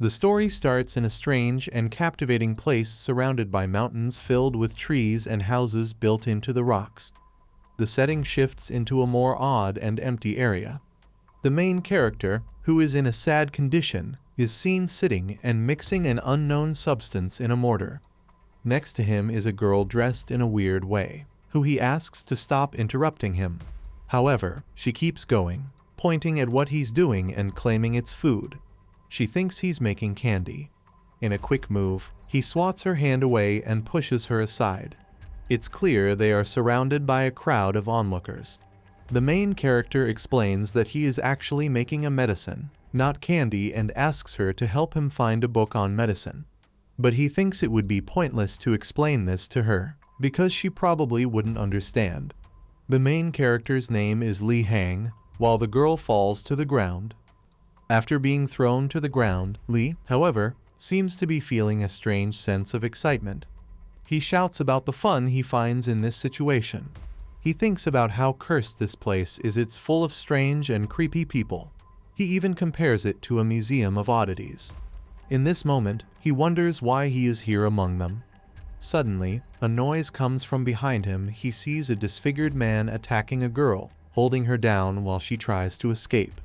The story starts in a strange and captivating place surrounded by mountains filled with trees and houses built into the rocks. The setting shifts into a more odd and empty area. The main character, who is in a sad condition, is seen sitting and mixing an unknown substance in a mortar. Next to him is a girl dressed in a weird way, who he asks to stop interrupting him. However, she keeps going, pointing at what he's doing and claiming it's food. She thinks he's making candy. In a quick move, he swats her hand away and pushes her aside. It's clear they are surrounded by a crowd of onlookers. The main character explains that he is actually making a medicine, not candy, and asks her to help him find a book on medicine. But he thinks it would be pointless to explain this to her, because she probably wouldn't understand. The main character's name is Li Hang, while the girl falls to the ground. After being thrown to the ground, Li, however, seems to be feeling a strange sense of excitement. He shouts about the fun he finds in this situation. He thinks about how cursed this place is. It's full of strange and creepy people. He even compares it to a museum of oddities. In this moment, he wonders why he is here among them. Suddenly, a noise comes from behind him. He sees a disfigured man attacking a girl, holding her down while she tries to escape.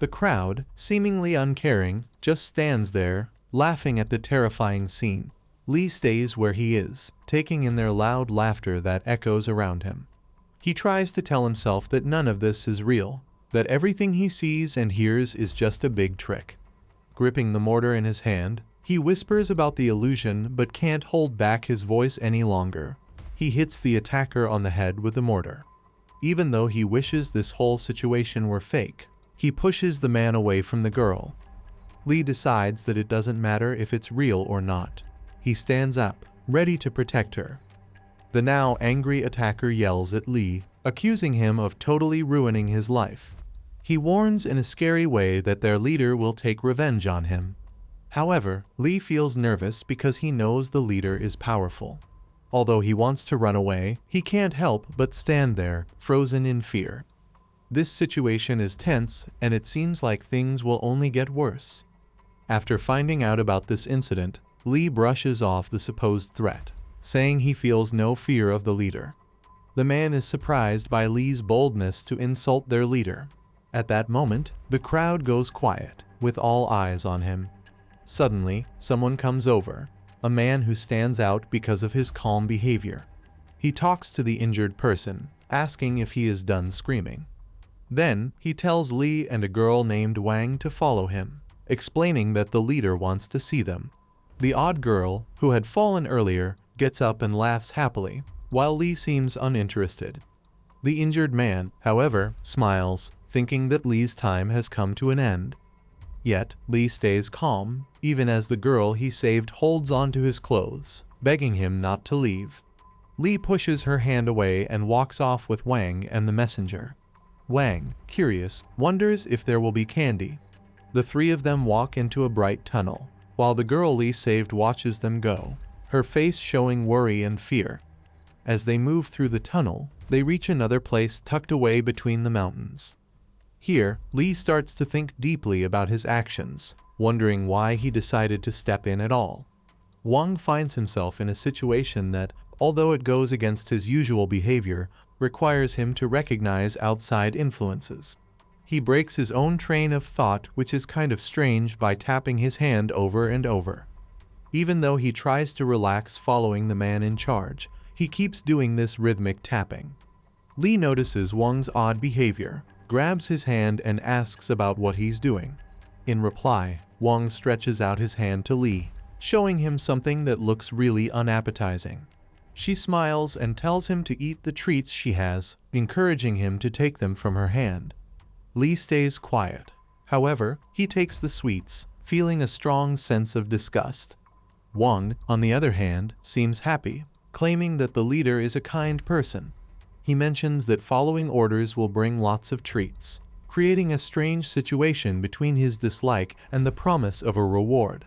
The crowd, seemingly uncaring, just stands there, laughing at the terrifying scene. Lee stays where he is, taking in their loud laughter that echoes around him. He tries to tell himself that none of this is real, that everything he sees and hears is just a big trick. Gripping the mortar in his hand, he whispers about the illusion but can't hold back his voice any longer. He hits the attacker on the head with the mortar. Even though he wishes this whole situation were fake, he pushes the man away from the girl. Lee decides that it doesn't matter if it's real or not. He stands up, ready to protect her. The now angry attacker yells at Lee, accusing him of totally ruining his life. He warns in a scary way that their leader will take revenge on him. However, Lee feels nervous because he knows the leader is powerful. Although he wants to run away, he can't help but stand there, frozen in fear. This situation is tense, and it seems like things will only get worse. After finding out about this incident, Lee brushes off the supposed threat, saying he feels no fear of the leader. The man is surprised by Lee's boldness to insult their leader. At that moment, the crowd goes quiet, with all eyes on him. Suddenly, someone comes over, a man who stands out because of his calm behavior. He talks to the injured person, asking if he is done screaming. Then, he tells Lee and a girl named Wang to follow him, explaining that the leader wants to see them. The odd girl, who had fallen earlier, gets up and laughs happily, while Lee seems uninterested. The injured man, however, smiles, thinking that Lee's time has come to an end. Yet, Lee stays calm, even as the girl he saved holds onto his clothes, begging him not to leave. Lee pushes her hand away and walks off with Wang and the messenger. Wang, curious, wonders if there will be candy. The three of them walk into a bright tunnel, while the girl Lee saved watches them go, her face showing worry and fear. As they move through the tunnel, they reach another place tucked away between the mountains. Here, Lee starts to think deeply about his actions, wondering why he decided to step in at all. Wang finds himself in a situation that, although it goes against his usual behavior, requires him to recognize outside influences. He breaks his own train of thought, which is kind of strange, by tapping his hand over and over. Even though he tries to relax following the man in charge, he keeps doing this rhythmic tapping. Lee notices Wang's odd behavior, grabs his hand and asks about what he's doing. In reply, Wang stretches out his hand to Lee, showing him something that looks really unappetizing. She smiles and tells him to eat the treats she has, encouraging him to take them from her hand. Lee stays quiet. However, he takes the sweets, feeling a strong sense of disgust. Wang, on the other hand, seems happy, claiming that the leader is a kind person. He mentions that following orders will bring lots of treats, creating a strange situation between his dislike and the promise of a reward.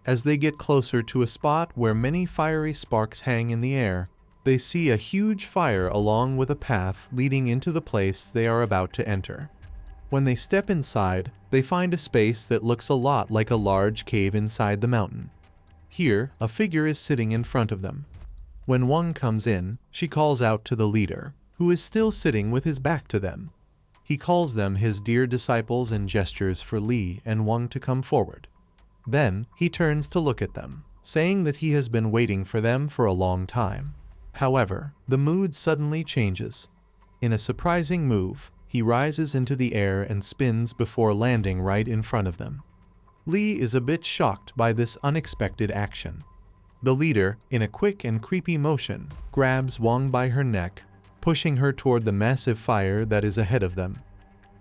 As they get closer to a spot where many fiery sparks hang in the air, they see a huge fire along with a path leading into the place they are about to enter. When they step inside, they find a space that looks a lot like a large cave inside the mountain. Here, a figure is sitting in front of them. When Wang comes in, she calls out to the leader, who is still sitting with his back to them. He calls them his dear disciples and gestures for Li and Wang to come forward. Then, he turns to look at them, saying that he has been waiting for them for a long time. However, the mood suddenly changes. In a surprising move, he rises into the air and spins before landing right in front of them. Li is a bit shocked by this unexpected action. The leader, in a quick and creepy motion, grabs Wang by her neck, pushing her toward the massive fire that is ahead of them.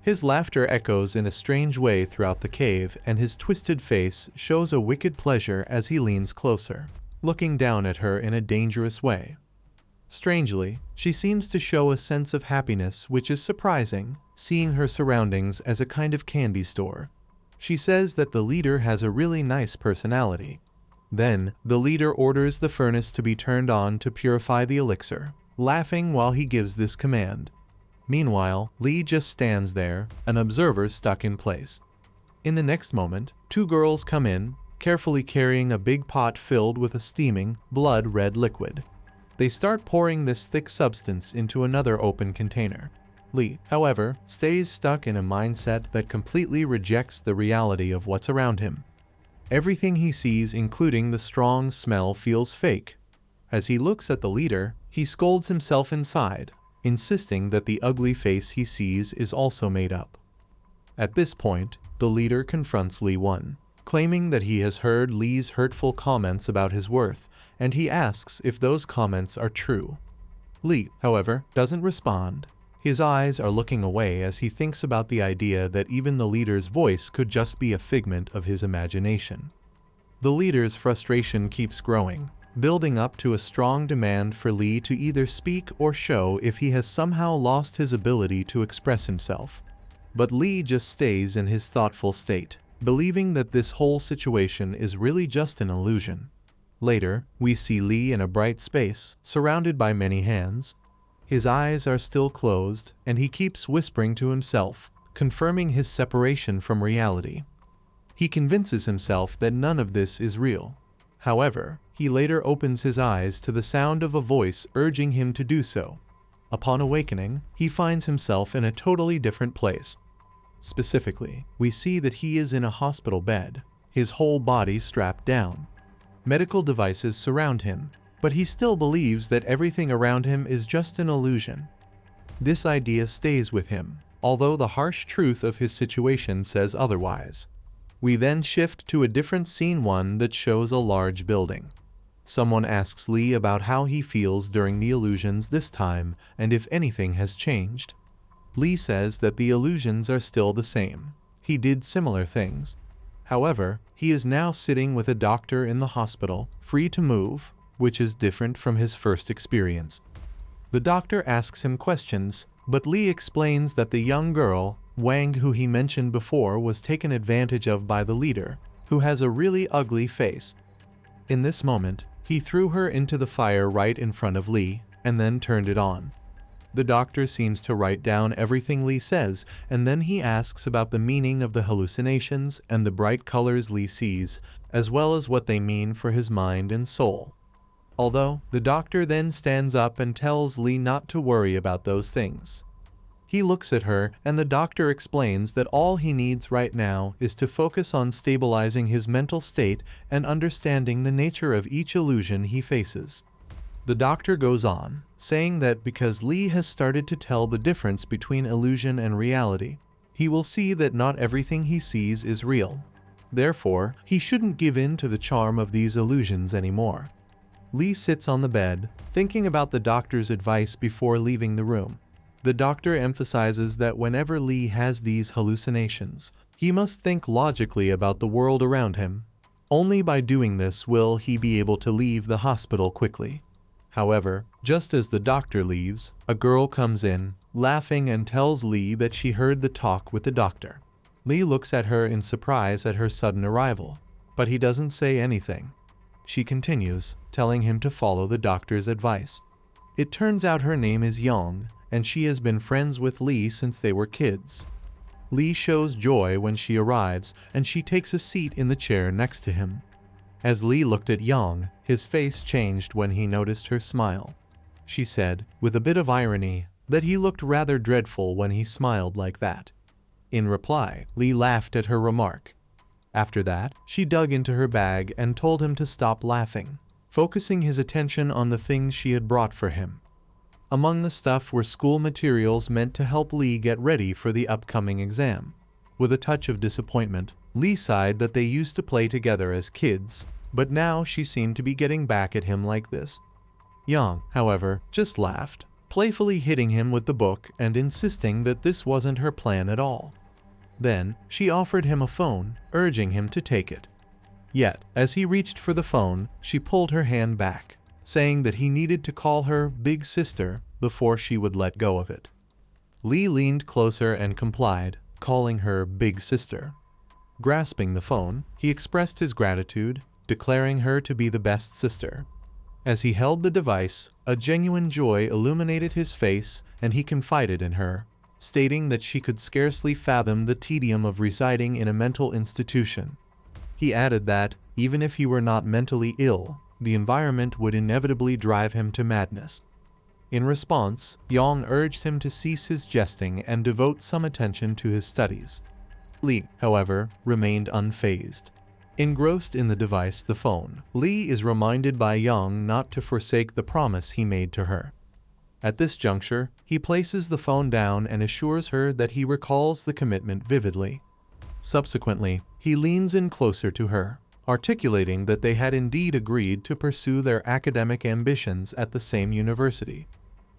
His laughter echoes in a strange way throughout the cave, and his twisted face shows a wicked pleasure as he leans closer, looking down at her in a dangerous way. Strangely, she seems to show a sense of happiness, which is surprising, seeing her surroundings as a kind of candy store. She says that the leader has a really nice personality. Then, the leader orders the furnace to be turned on to purify the elixir, laughing while he gives this command. Meanwhile, Li just stands there, an observer stuck in place. In the next moment, two girls come in, carefully carrying a big pot filled with a steaming, blood-red liquid. They start pouring this thick substance into another open container. Li, however, stays stuck in a mindset that completely rejects the reality of what's around him. Everything he sees, including the strong smell, feels fake. As he looks at the leader, he scolds himself inside, insisting that the ugly face he sees is also made up. At this point, the leader confronts Li Wen, claiming that he has heard Li's hurtful comments about his worth, and he asks if those comments are true. Li, however, doesn't respond. His eyes are looking away as he thinks about the idea that even the leader's voice could just be a figment of his imagination. The leader's frustration keeps growing, building up to a strong demand for Li to either speak or show if he has somehow lost his ability to express himself. But Li just stays in his thoughtful state, believing that this whole situation is really just an illusion. Later, we see Li in a bright space, surrounded by many hands. His eyes are still closed, and he keeps whispering to himself, confirming his separation from reality. He convinces himself that none of this is real. However, he later opens his eyes to the sound of a voice urging him to do so. Upon awakening, he finds himself in a totally different place. Specifically, we see that he is in a hospital bed, his whole body strapped down. Medical devices surround him, but he still believes that everything around him is just an illusion. This idea stays with him, although the harsh truth of his situation says otherwise. We then shift to a different scene, one that shows a large building. Someone asks Li about how he feels during the illusions this time and if anything has changed. Li says that the illusions are still the same. He did similar things. However, he is now sitting with a doctor in the hospital, free to move, which is different from his first experience. The doctor asks him questions, but Li explains that the young girl, Wang, who he mentioned before, was taken advantage of by the leader, who has a really ugly face. In this moment, he threw her into the fire right in front of Li, and then turned it on. The doctor seems to write down everything Li says, and then he asks about the meaning of the hallucinations and the bright colors Li sees, as well as what they mean for his mind and soul. Although, the doctor then stands up and tells Li not to worry about those things. He looks at her, and the doctor explains that all he needs right now is to focus on stabilizing his mental state and understanding the nature of each illusion he faces. The doctor goes on, saying that because Li has started to tell the difference between illusion and reality, he will see that not everything he sees is real. Therefore, he shouldn't give in to the charm of these illusions anymore. Li sits on the bed, thinking about the doctor's advice before leaving the room. The doctor emphasizes that whenever Li has these hallucinations, he must think logically about the world around him. Only by doing this will he be able to leave the hospital quickly. However, just as the doctor leaves, a girl comes in, laughing, and tells Li that she heard the talk with the doctor. Li looks at her in surprise at her sudden arrival, but he doesn't say anything. She continues, telling him to follow the doctor's advice. It turns out her name is Yang, and she has been friends with Li since they were kids. Lee shows joy when she arrives and she takes a seat in the chair next to him. As Lee looked at Yang, his face changed when he noticed her smile. She said, with a bit of irony, that he looked rather dreadful when he smiled like that. In reply, Lee laughed at her remark. After that, she dug into her bag and told him to stop laughing, focusing his attention on the things she had brought for him. Among the stuff were school materials meant to help Lee get ready for the upcoming exam. With a touch of disappointment, Lee sighed that they used to play together as kids, but now she seemed to be getting back at him like this. Yang, however, just laughed, playfully hitting him with the book and insisting that this wasn't her plan at all. Then, she offered him a phone, urging him to take it. Yet, as he reached for the phone, she pulled her hand back, saying that he needed to call her big sister before she would let go of it. Lee leaned closer and complied, calling her big sister. Grasping the phone, he expressed his gratitude, declaring her to be the best sister. As he held the device, a genuine joy illuminated his face and he confided in her, stating that she could scarcely fathom the tedium of residing in a mental institution. He added that, even if he were not mentally ill, the environment would inevitably drive him to madness. In response, Yang urged him to cease his jesting and devote some attention to his studies. Lee, however, remained unfazed. Engrossed in the device, the phone, Lee is reminded by Yang not to forsake the promise he made to her. At this juncture, he places the phone down and assures her that he recalls the commitment vividly. Subsequently, he leans in closer to her, articulating that they had indeed agreed to pursue their academic ambitions at the same university.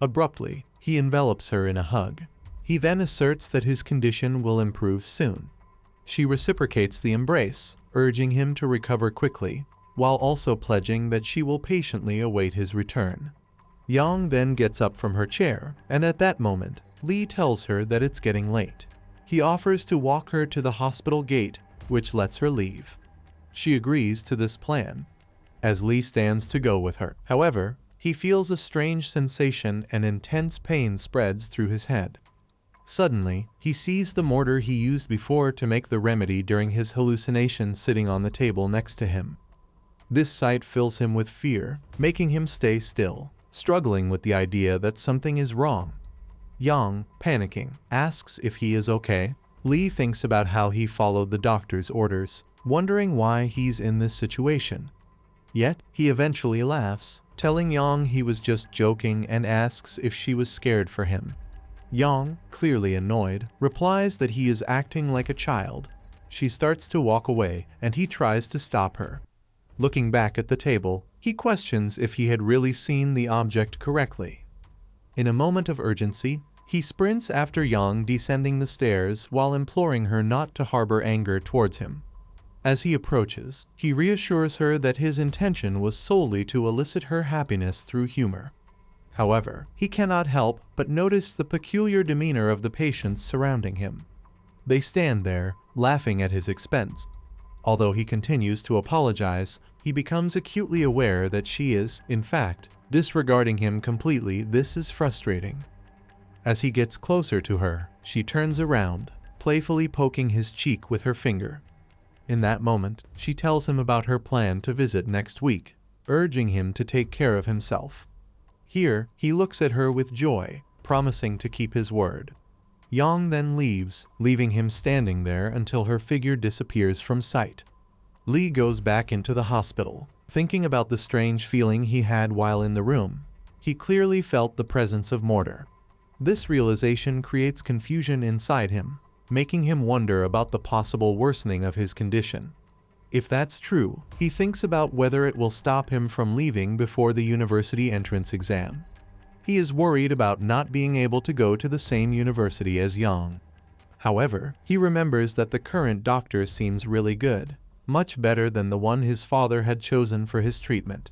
Abruptly, he envelops her in a hug. He then asserts that his condition will improve soon. She reciprocates the embrace, urging him to recover quickly, while also pledging that she will patiently await his return. Yang then gets up from her chair, and at that moment, Lee tells her that it's getting late. He offers to walk her to the hospital gate, which lets her leave. She agrees to this plan. As Lee stands to go with her, however, he feels a strange sensation and intense pain spreads through his head. Suddenly, he sees the mortar he used before to make the remedy during his hallucination sitting on the table next to him. This sight fills him with fear, making him stay still, struggling with the idea that something is wrong. Yang, panicking, asks if he is okay. Lee thinks about how he followed the doctor's orders, wondering why he's in this situation. Yet, he eventually laughs, telling Yang he was just joking and asks if she was scared for him. Yang, clearly annoyed, replies that he is acting like a child. She starts to walk away and he tries to stop her. Looking back at the table, he questions if he had really seen the object correctly. In a moment of urgency, he sprints after Yang descending the stairs while imploring her not to harbor anger towards him. As he approaches, he reassures her that his intention was solely to elicit her happiness through humor. However, he cannot help but notice the peculiar demeanor of the patients surrounding him. They stand there, laughing at his expense. Although he continues to apologize, he becomes acutely aware that she is, in fact, disregarding him completely. This is frustrating. As he gets closer to her, she turns around, playfully poking his cheek with her finger. In that moment, she tells him about her plan to visit next week, urging him to take care of himself. Here, he looks at her with joy, promising to keep his word. Yang then leaves, leaving him standing there until her figure disappears from sight. Lee goes back into the hospital, thinking about the strange feeling he had while in the room. He clearly felt the presence of mortar. This realization creates confusion inside him, making him wonder about the possible worsening of his condition. If that's true, he thinks about whether it will stop him from leaving before the university entrance exam. He is worried about not being able to go to the same university as Yang. However, he remembers that the current doctor seems really good, much better than the one his father had chosen for his treatment.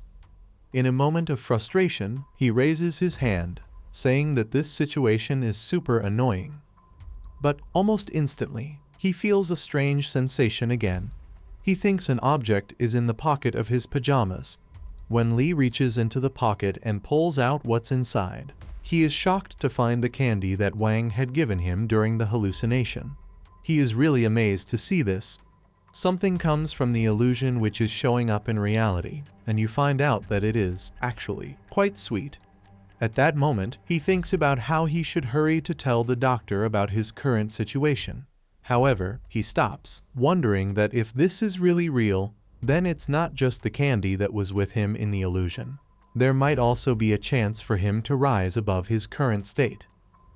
In a moment of frustration, he raises his hand, saying that this situation is super annoying. But almost instantly, he feels a strange sensation again. He thinks an object is in the pocket of his pajamas. When Lee reaches into the pocket and pulls out what's inside, he is shocked to find the candy that Wang had given him during the hallucination. He is really amazed to see this. Something comes from the illusion which is showing up in reality, and you find out that it is, actually, quite sweet. At that moment, he thinks about how he should hurry to tell the doctor about his current situation. However, he stops, wondering that if this is really real, then it's not just the candy that was with him in the illusion. There might also be a chance for him to rise above his current state.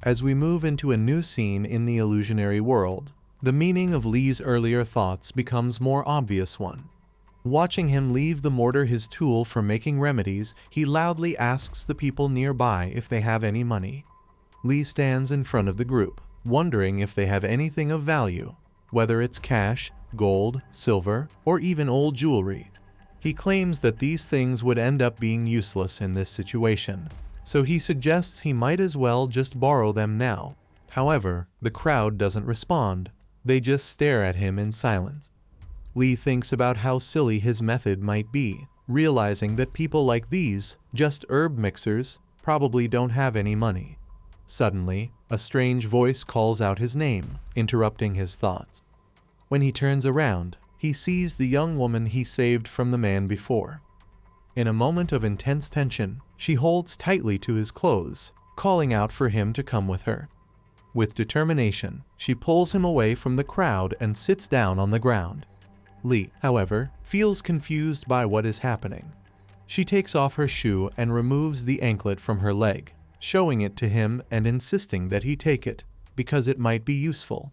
As we move into a new scene in the illusionary world, the meaning of Lee's earlier thoughts becomes more obvious one. Watching him leave the mortar, his tool for making remedies, he loudly asks the people nearby if they have any money. Lee stands in front of the group, wondering if they have anything of value, whether it's cash, gold, silver, or even old jewelry. He claims that these things would end up being useless in this situation, so he suggests he might as well just borrow them now. However, the crowd doesn't respond. They just stare at him in silence. Lee thinks about how silly his method might be, realizing that people like these, just herb mixers, probably don't have any money. Suddenly, a strange voice calls out his name, interrupting his thoughts. When he turns around, he sees the young woman he saved from the man before. In a moment of intense tension, she holds tightly to his clothes, calling out for him to come with her. With determination, she pulls him away from the crowd and sits down on the ground. Lee, however, feels confused by what is happening. She takes off her shoe and removes the anklet from her leg, showing it to him and insisting that he take it, because it might be useful.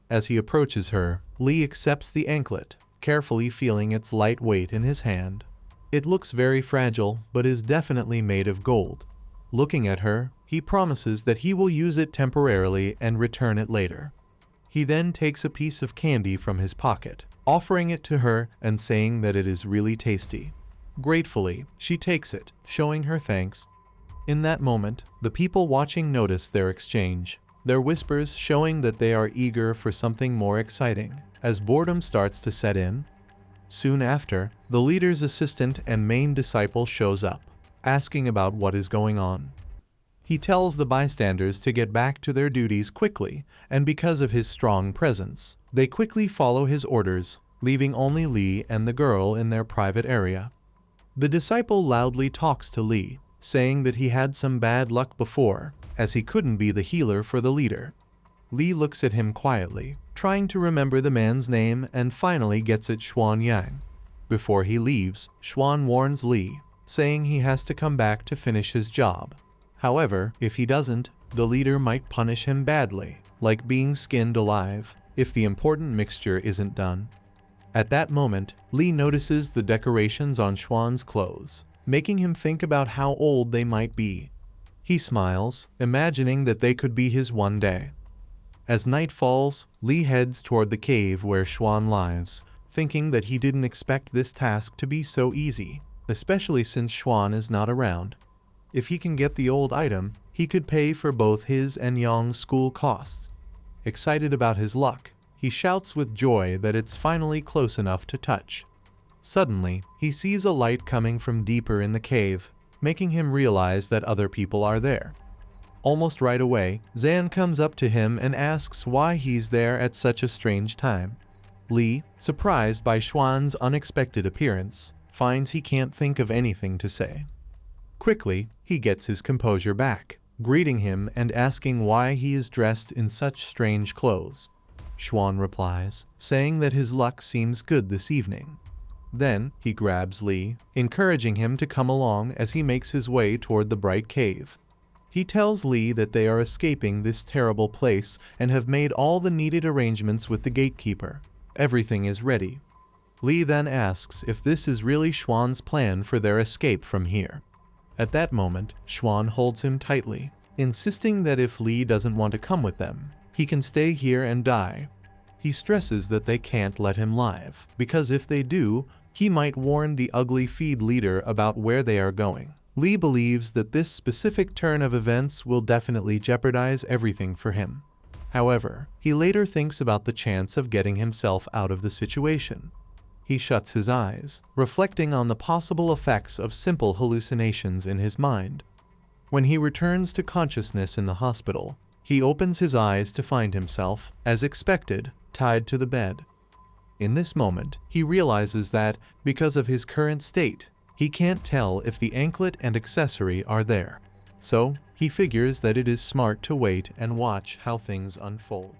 As he approaches her, Lee accepts the anklet, carefully feeling its light weight in his hand. It looks very fragile, but is definitely made of gold. Looking at her, he promises that he will use it temporarily and return it later. He then takes a piece of candy from his pocket, offering it to her and saying that it is really tasty. Gratefully, she takes it, showing her thanks. In that moment, the people watching notice their exchange, their whispers showing that they are eager for something more exciting. As boredom starts to set in, soon after, the leader's assistant and main disciple shows up, asking about what is going on. He tells the bystanders to get back to their duties quickly, and because of his strong presence, they quickly follow his orders, leaving only Lee and the girl in their private area. The disciple loudly talks to Lee, saying that he had some bad luck before, as he couldn't be the healer for the leader. Lee looks at him quietly, trying to remember the man's name, and finally gets it Xuan Yang. Before he leaves, Xuan warns Lee, saying he has to come back to finish his job. However, if he doesn't, the leader might punish him badly, like being skinned alive, if the important mixture isn't done. At that moment, Lee notices the decorations on Xuan's clothes, making him think about how old they might be. He smiles, imagining that they could be his one day. As night falls, Lee heads toward the cave where Xuan lives, thinking that he didn't expect this task to be so easy, especially since Xuan is not around. If he can get the old item, he could pay for both his and Yang's school costs. Excited about his luck, he shouts with joy that it's finally close enough to touch. Suddenly, he sees a light coming from deeper in the cave, making him realize that other people are there. Almost right away, Zan comes up to him and asks why he's there at such a strange time. Lee, surprised by Xuan's unexpected appearance, finds he can't think of anything to say. Quickly, he gets his composure back, greeting him and asking why he is dressed in such strange clothes. Xuan replies, saying that his luck seems good this evening. Then, he grabs Lee, encouraging him to come along as he makes his way toward the bright cave. He tells Lee that they are escaping this terrible place and have made all the needed arrangements with the gatekeeper. Everything is ready. Lee then asks if this is really Xuan's plan for their escape from here. At that moment, Xuan holds him tightly, insisting that if Lee doesn't want to come with them, he can stay here and die. He stresses that they can't let him live, because if they do, he might warn the ugly feed leader about where they are going. Lee believes that this specific turn of events will definitely jeopardize everything for him. However, he later thinks about the chance of getting himself out of the situation. He shuts his eyes, reflecting on the possible effects of simple hallucinations in his mind. When he returns to consciousness in the hospital, He opens his eyes to find himself, as expected, tied to the bed. In this moment, he realizes that, because of his current state, he can't tell if the anklet and accessory are there. So, he figures that it is smart to wait and watch how things unfold.